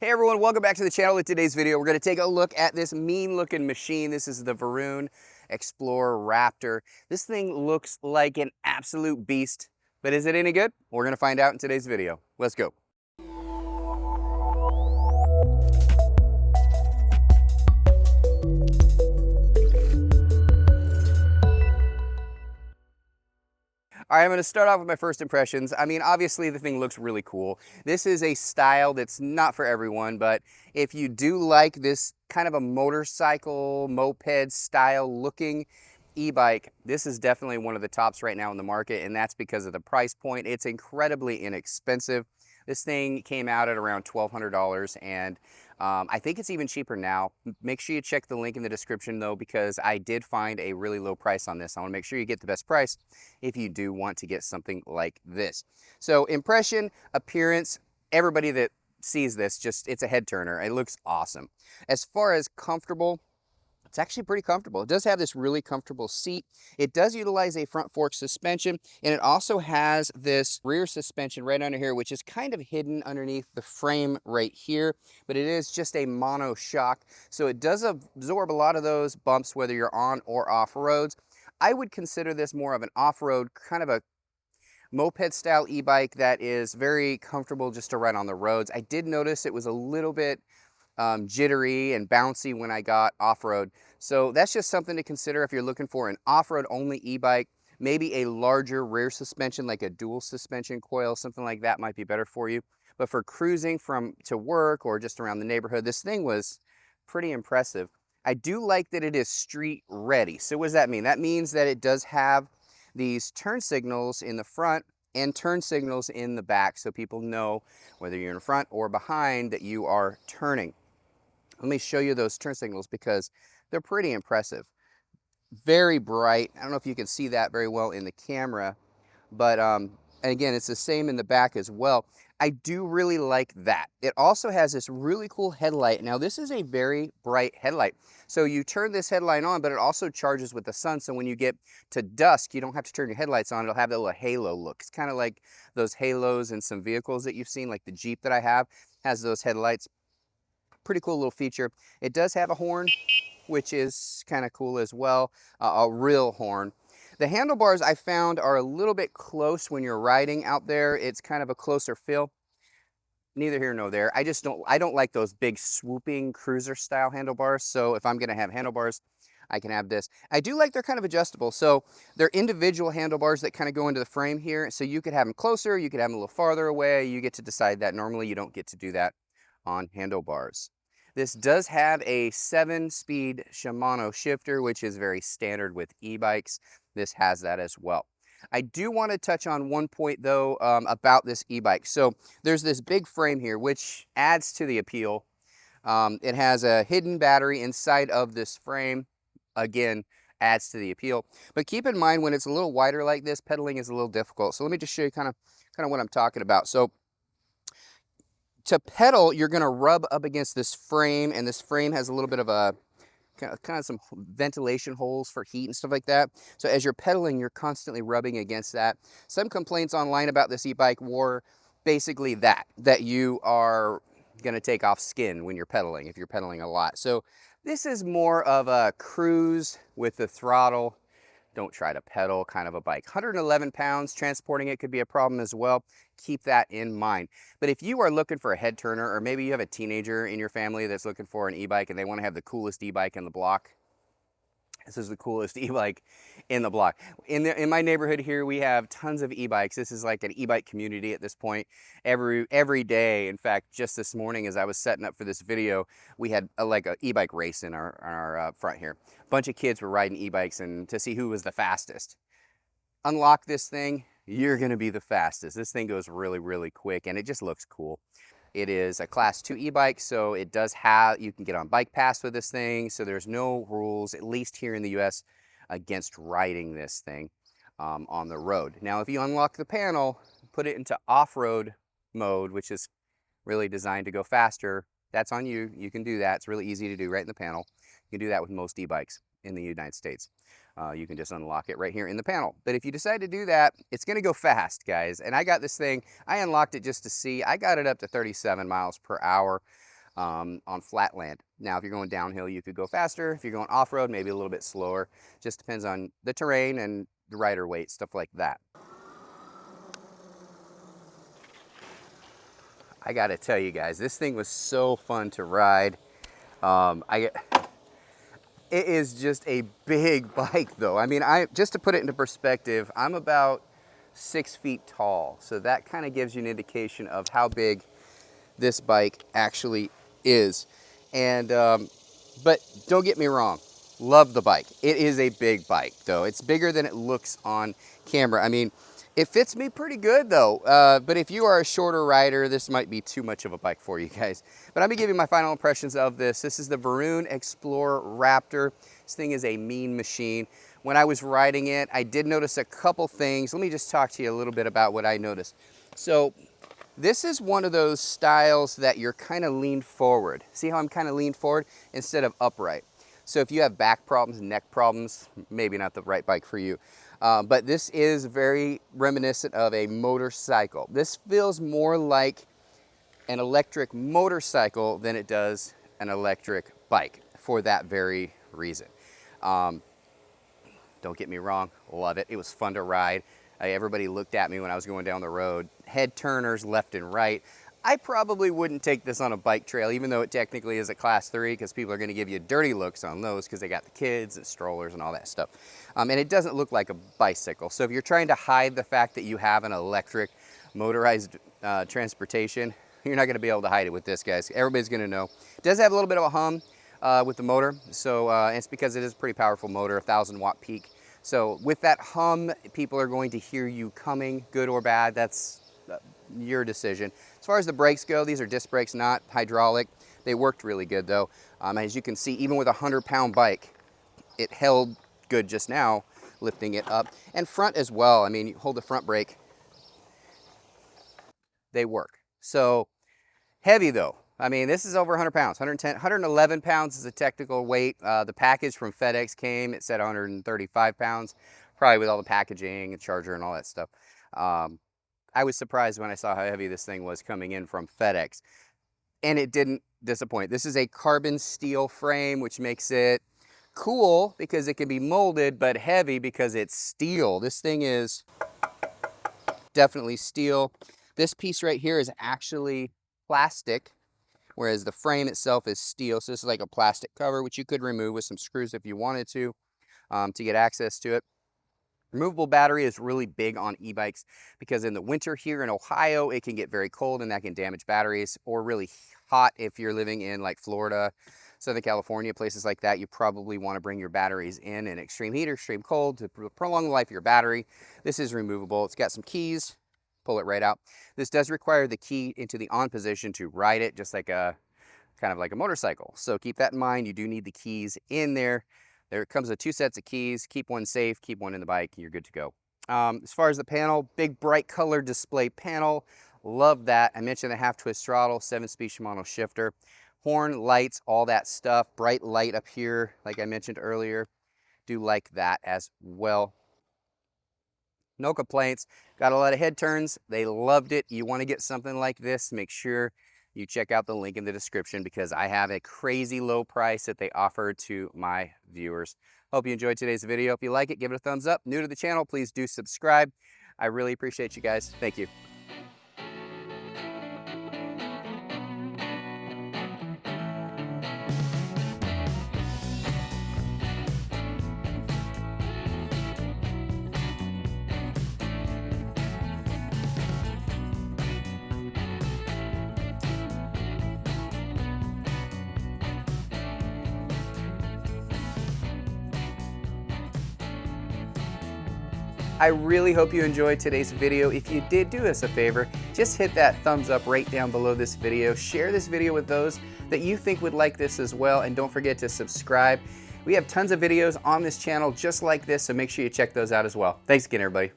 Hey everyone, welcome back to the channel. In today's video, we're going to take a look at this mean looking machine. This is the Varun X-Plorer Raptor. This thing looks like an absolute beast, but is it any good? We're going to find out in today's video. Let's go. All right, I'm going to start off with my first impressions. I mean, obviously the thing looks really cool. This is a style that's not for everyone, but if you do like this kind of a motorcycle, moped style looking e-bike, this is definitely one of the tops right now in the market, and that's because of the price point. It's incredibly inexpensive. This thing came out at around $1,200, and I think it's even cheaper now. Make sure you check the link in the description though, because I did find a really low price on this. I want to make sure you get the best price if you do want to get something like this. So impression, appearance, everybody that sees this, it's a head turner. It looks awesome. As far as comfortable, it's actually pretty comfortable. It does have this really comfortable seat. It does utilize a front fork suspension, and it also has this rear suspension right under here, which is kind of hidden underneath the frame right here, but it is just a mono shock. So it does absorb a lot of those bumps, whether you're on or off roads. I would consider this more of an off-road, kind of a moped style e-bike that is very comfortable just to ride on the roads. I did notice it was a little bit jittery and bouncy when I got off-road. So that's just something to consider if you're looking for an off-road only e-bike. Maybe a larger rear suspension, like a dual suspension coil, something like that might be better for you. But for cruising to work or just around the neighborhood, this thing was pretty impressive. I do like that it is street ready. So what does that mean? That means that it does have these turn signals in the front and turn signals in the back, so people know whether you're in front or behind that you are turning. Let me show you those turn signals because they're pretty impressive. Very bright. I don't know if you can see that very well in the camera, but and again, it's the same in the back as well. I do really like that. It also has this really cool headlight. Now, this is a very bright headlight. So you turn this headlight on, but it also charges with the sun. So when you get to dusk, you don't have to turn your headlights on. It'll have that little halo look. It's kind of like those halos in some vehicles that you've seen, like the Jeep that I have has those headlights. Pretty cool little feature. It does have a horn, which is kind of cool as well, a real horn. The handlebars I found are a little bit close when you're riding out there. It's kind of a closer feel. Neither here nor there. I don't like those big swooping cruiser style handlebars. So if I'm gonna have handlebars, I can have this. I do like they're kind of adjustable. So they're individual handlebars that kind of go into the frame here. So you could have them closer, you could have them a little farther away. You get to decide that. Normally you don't get to do that on handlebars. This does have a 7-speed Shimano shifter, which is very standard with e-bikes. This has that as well. I do want to touch on one point though about this e-bike. So there's this big frame here, which adds to the appeal. It has a hidden battery inside of this frame. Again, adds to the appeal. But keep in mind when it's a little wider like this, pedaling is a little difficult. So let me just show you kind of what I'm talking about. So to pedal, you're going to rub up against this frame, and this frame has a little bit of a kind of some ventilation holes for heat and stuff like that. So as you're pedaling, you're constantly rubbing against that. Some complaints online about this e-bike were basically that you are going to take off skin when you're pedaling, if you're pedaling a lot. So this is more of a cruise with the throttle. Don't try to pedal kind of a bike. 111 pounds, transporting it could be a problem as well. Keep that in mind. But if you are looking for a head turner, or maybe you have a teenager in your family that's looking for an e-bike and they want to have the coolest e-bike in the block, this is the coolest e-bike in the block. In my neighborhood here, we have tons of e-bikes. This is like an e-bike community at this point. Every day, in fact, just this morning as I was setting up for this video, we had like an e-bike race in our front here. A bunch of kids were riding e-bikes and to see who was the fastest. Unlock this thing, you're gonna be the fastest. This thing goes really, really quick and it just looks cool. It is a class 2 e-bike, so it does have, you can get on bike pass with this thing, so there's no rules, at least here in the US, against riding this thing on the road. Now, if you unlock the panel, put it into off-road mode, which is really designed to go faster, that's on you. You can do that. It's really easy to do right in the panel. You can do that with most e-bikes in the United States. You can just unlock it right here in the panel. But if you decide to do that, it's gonna go fast, guys. And I got this thing, I unlocked it just to see. I got it up to 37 miles per hour. on flat land. Now, if you're going downhill, you could go faster. If you're going off-road, maybe a little bit slower. Just depends on the terrain and the rider weight, stuff like that. I gotta tell you guys, this thing was so fun to ride. It is just a big bike though. I mean, just to put it into perspective, I'm about 6 feet tall. So that kind of gives you an indication of how big this bike actually is. And, but don't get me wrong, love the bike. It is a big bike though. It's bigger than it looks on camera. I mean, it fits me pretty good though, but if you are a shorter rider, this might be too much of a bike for you guys. But I'm gonna give you my final impressions of this. This is the Varun X-Plorer Raptor. This thing is a mean machine. When I was riding it, I did notice a couple things. Let me just talk to you a little bit about what I noticed. So this is one of those styles that you're kind of leaned forward. See how I'm kind of leaned forward instead of upright? So if you have back problems, neck problems, maybe not the right bike for you. But this is very reminiscent of a motorcycle. This feels more like an electric motorcycle than it does an electric bike for that very reason. Don't get me wrong, love it. It was fun to ride. Everybody looked at me when I was going down the road. Head turners left and right. I probably wouldn't take this on a bike trail, even though it technically is a class 3, because people are going to give you dirty looks on those because they got the kids and strollers and all that stuff. And it doesn't look like a bicycle. So if you're trying to hide the fact that you have an electric motorized transportation, you're not going to be able to hide it with this, guys. Everybody's going to know. It does have a little bit of a hum with the motor. So it's because it is a pretty powerful motor, 1,000 watt peak. So with that hum, people are going to hear you coming, good or bad. That's your decision. As far as the brakes go, these are disc brakes, not hydraulic. They worked really good though. As you can see, even with a 100-pound bike, it held good just now, lifting it up. And front as well. I mean, you hold the front brake, they work. So heavy though. I mean, this is over 100 pounds, 110, 111 pounds is a technical weight. The package from FedEx came, it said 135 pounds, probably with all the packaging and charger and all that stuff. I was surprised when I saw how heavy this thing was coming in from FedEx, and it didn't disappoint. This is a carbon steel frame, which makes it cool because it can be molded, but heavy because it's steel. This thing is definitely steel. This piece right here is actually plastic, whereas the frame itself is steel. So this is like a plastic cover, which you could remove with some screws if you wanted to get access to it. Removable battery is really big on e-bikes because in the winter here in Ohio, it can get very cold and that can damage batteries, or really hot if you're living in like Florida, Southern California, places like that. You probably want to bring your batteries in extreme heat or extreme cold to prolong the life of your battery. This is removable. It's got some keys, pull it right out. This does require the key into the on position to ride it, just like a kind of like a motorcycle. So keep that in mind. You do need the keys in there. There comes with 2 sets of keys. Keep one safe, keep one in the bike, you're good to go. As far as the panel, big bright color display panel. Love that. I mentioned the half twist throttle, 7-speed Shimano shifter. Horn, lights, all that stuff. Bright light up here, like I mentioned earlier. Do like that as well. No complaints. Got a lot of head turns. They loved it. You want to get something like this, make sure you check out the link in the description because I have a crazy low price that they offer to my viewers. Hope you enjoyed today's video. If you like it, give it a thumbs up. New to the channel, please do subscribe. I really appreciate you guys. Thank you. I really hope you enjoyed today's video. If you did, do us a favor, just hit that thumbs up right down below this video. Share this video with those that you think would like this as well, and don't forget to subscribe. We have tons of videos on this channel just like this, so make sure you check those out as well. Thanks again, everybody.